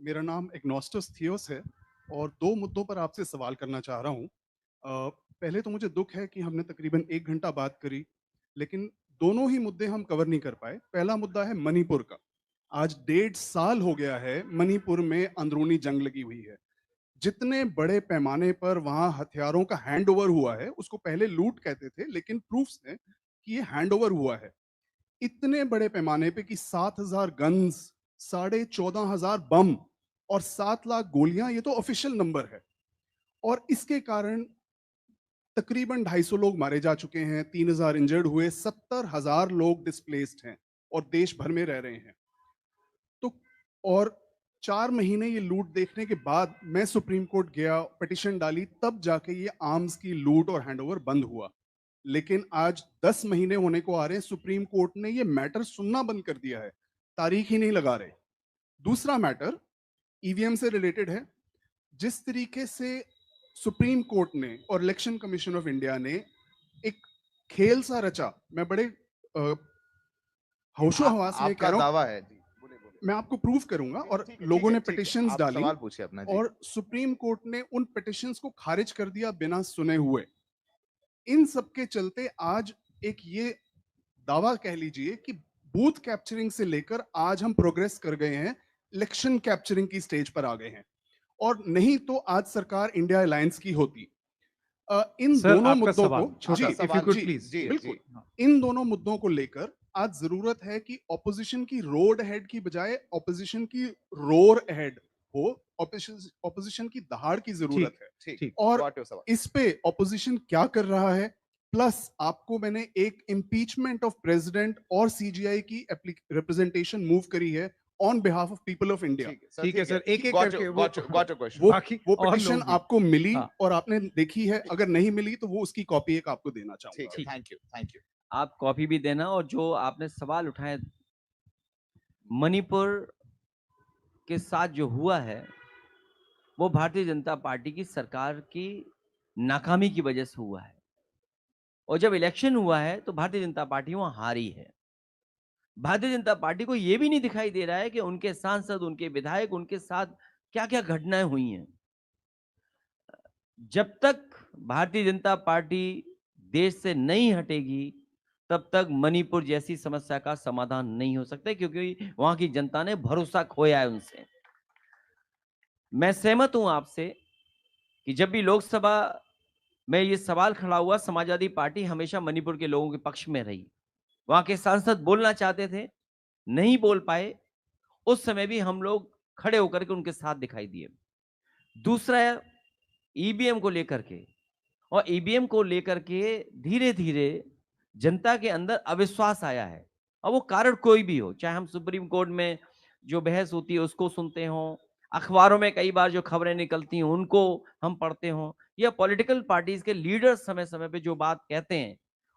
मेरा नाम इग्नोस्टस थियोस है और 2 मुद्दों पर आपसे सवाल करना चाह रहा हूँ। पहले तो मुझे दुःख है कि हमने तकरीबन 1 घंटा बात करी, लेकिन दोनों ही मुद्दे हम कवर नहीं कर पाए। पहला मुद्दा है मणिपुर का। आज 1.5 साल हो गया है मणिपुर में अंदरूनी जंग लगी हुई है। जितने बड़े पैमाने पर वहाँ हथियारों का हैंडओवर हुआ है, उसको पहले लूट कहते थे, लेकिन प्रूफ्स हैं कि ये हैंडओवर हुआ है। इतने बड़े पैमाने पे कि 7,000 गन्स, 14,500 बम और 7 लाख गोलियां, ये तो ऑफिशियल नंबर है। और इसके कारण तकरीबन 250 लोग मारे जा चुके हैं, 3,000 इंजर्ड हुए, 70,000 लोग डिस्प्लेस्ड हैं और देश भर में रह रहे हैं। तो और 4 महीने ये लूट देखने के बाद मैं सुप्रीम कोर्ट गया, पिटीशन डाली, तब जाके ये आर्म्स की लूट और हैंडओवर बंद हुआ। लेकिन आज 10 महीने होने को आ रहे हैं, सुप्रीम कोर्ट ने ये मैटर सुनना बंद कर दिया है, तारीख ही नहीं लगा रहे। दूसरा मैटर ईवीएम से रिलेटेड है। जिस तरीके से सुप्रीम कोर्ट ने और इलेक्शन कमीशन ऑफ इंडिया ने एक खेल सा रचा, मैं बड़े होशो हवास में कह आपका रहा हूं, दावा है जी, बोले बोले। मैं आपको प्रूव करूंगा। और ठीक है, लोगों ने ठीक है, पिटिशंस आप डाली सवाल पूछिए अपना जी। और सुप्रीम कोर्ट ने उन पिटिशंस को खारिज कर दिया बिना सुने हुए। इन सब के चलते आज एक ये दावा कह लीजिए कि बूथ कैप्चरिंग से लेकर आज हम प्रोग्रेस कर गए हैं, इलेक्शन कैप्चरिंग की स्टेज पर आ गए हैं। और नहीं तो आज सरकार इंडिया अलायंस की होती। इन सर, दोनों आपका मुद्दों सवाल, को छोटा, जी, if you could ji, please। जी, बिल्कुल। जी। हाँ। इन दोनों मुद्दों को लेकर आज जरूरत है कि ऑपोजिशन की रोड हेड की बजाय ऑपोजिशन की रोर हेड हो, ऑपोजिशन की दहाड़ की जरूरत ठीक, है। ठीक। और गॉट योर सवाल। इस पे ऑपोजिशन क्या कर रहा है, प्लस आपको मैंने एक इम्पीचमेंट ऑफ प्रेसिडेंट और सीजीआई की रिप्रेजेंटेशन मूव करी है on behalf of people of India. ठीक है सर, एक-एक गॉट करके योर वो गॉट योर क्वेश्चन। वो बाकी वो और पिटिशन लोग भी। आपको मिली हाँ। और आपने देखी है। अगर नहीं मिली तो वो उसकी कॉपी एक आपको देना चाहूंगा। ठीक है, थैंक यू, थैंक यू। आप कॉपी भी देना। और जो आपने सवाल उठाए मणिपुर के साथ जो हुआ है, वो भारतीय जनता पार्टी की सरकार की नाकामी की वजह से हुआ है। और जब इलेक्शन हुआ है तो भारतीय जनता पार्टी वहां हारी है। भारतीय जनता पार्टी को यह भी नहीं दिखाई दे रहा है कि उनके सांसद, उनके विधायक, उनके साथ क्या क्या घटनाएं हुई हैं। जब तक भारतीय जनता पार्टी देश से नहीं हटेगी तब तक मणिपुर जैसी समस्या का समाधान नहीं हो सकता, क्योंकि वहां की जनता ने भरोसा खोया है उनसे। मैं सहमत हूं आपसे कि जब भी लोकसभा में ये सवाल खड़ा हुआ, समाजवादी पार्टी हमेशा मणिपुर के लोगों के पक्ष में रही। वहां के सांसद बोलना चाहते थे, नहीं बोल पाए, उस समय भी हम लोग खड़े होकर के उनके साथ दिखाई दिए। दूसरा, ईवीएम को लेकर के, और ईवीएम को लेकर के धीरे धीरे जनता के अंदर अविश्वास आया है। और वो कारण कोई भी हो, चाहे हम सुप्रीम कोर्ट में जो बहस होती है उसको सुनते हों, अखबारों में कई बार जो खबरें निकलती हैं उनको हम पढ़ते हों, या पॉलिटिकल पार्टीज के लीडर्स समय समय पे जो बात कहते हैं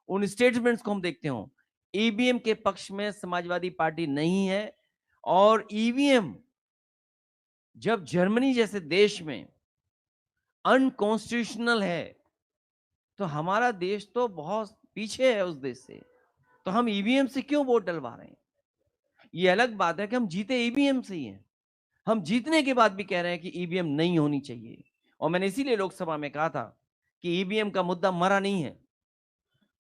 उन स्टेटमेंट्स को हम देखते हों, ईवीएम के पक्ष में समाजवादी पार्टी नहीं है। और ईवीएम जब जर्मनी जैसे देश में अनकॉन्स्टिट्यूशनल है तो हमारा देश तो बहुत पीछे है उस देश से, तो हम ईवीएम से क्यों वोट डलवा रहे हैं? ये अलग बात है कि हम जीते ईवीएम से ही हैं, हम जीतने के बाद भी कह रहे हैं कि ईवीएम नहीं होनी चाहिए। और मैंने इसीलिए लोकसभा में कहा था कि ईवीएम का मुद्दा मरा नहीं है।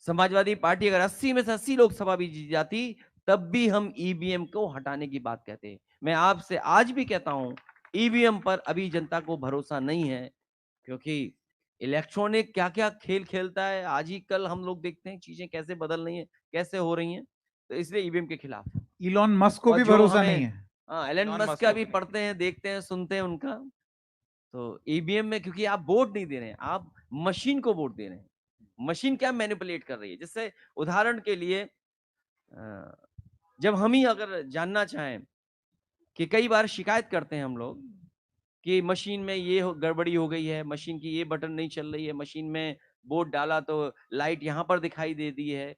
समाजवादी पार्टी अगर 80 में से 80 लोकसभा भी जीत जाती तब भी हम ईवीएम को हटाने की बात कहते। मैं आपसे आज भी कहता हूं, ईवीएम पर अभी जनता को भरोसा नहीं है, क्योंकि इलेक्ट्रॉनिक क्या क्या खेल खेलता है। आज ही कल हम लोग देखते हैं चीजें कैसे बदल रही हैं, कैसे हो रही हैं। तो इसलिए ईवीएम के खिलाफ। इलॉन मस्क को और भी जो भरोसा हमें नहीं है। एलन Elon मस्क Musk का को भी भी नहीं। पढ़ते हैं, देखते हैं, सुनते हैं उनका। तो ईवीएम में क्योंकि आप वोट नहीं दे रहे हैं, आप मशीन को वोट दे रहे हैं। मशीन क्या मैनिपुलेट कर रही है, जिससे उदाहरण के लिए जब हम ही अगर जानना चाहें कि कई बार शिकायत करते हैं हम लोग कि मशीन में ये गड़बड़ी हो गई है, मशीन की ये बटन नहीं चल रही है, मशीन में वोट डाला तो लाइट यहां पर दिखाई दे दी है।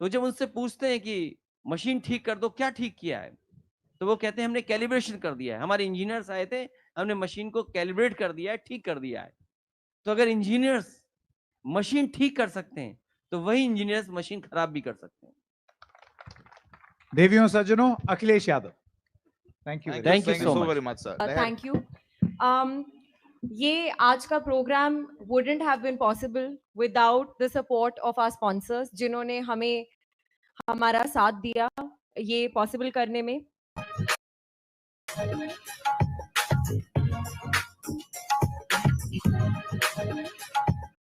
तो जब उनसे पूछते हैं कि मशीन ठीक कर दो, क्या ठीक किया है, तो वो कहते हैं हमने कैलिब्रेशन कर दिया है, हमारे इंजीनियर्स आए थे, हमने मशीन को कैलिब्रेट कर दिया है, ठीक कर दिया है। तो अगर इंजीनियर्स मशीन ठीक कर सकते हैं तो वही इंजीनियर्स मशीन खराब भी कर सकते हैं। देवियों सज्जनों, Akhilesh Yadav. Thank you. Thank you Thank so you so much. very much, sir. Thank you. ये आज का programme wouldn't have been possible without the support of our sponsors, जिन्होंने हमें हमारा साथ दिया ये possible करने में.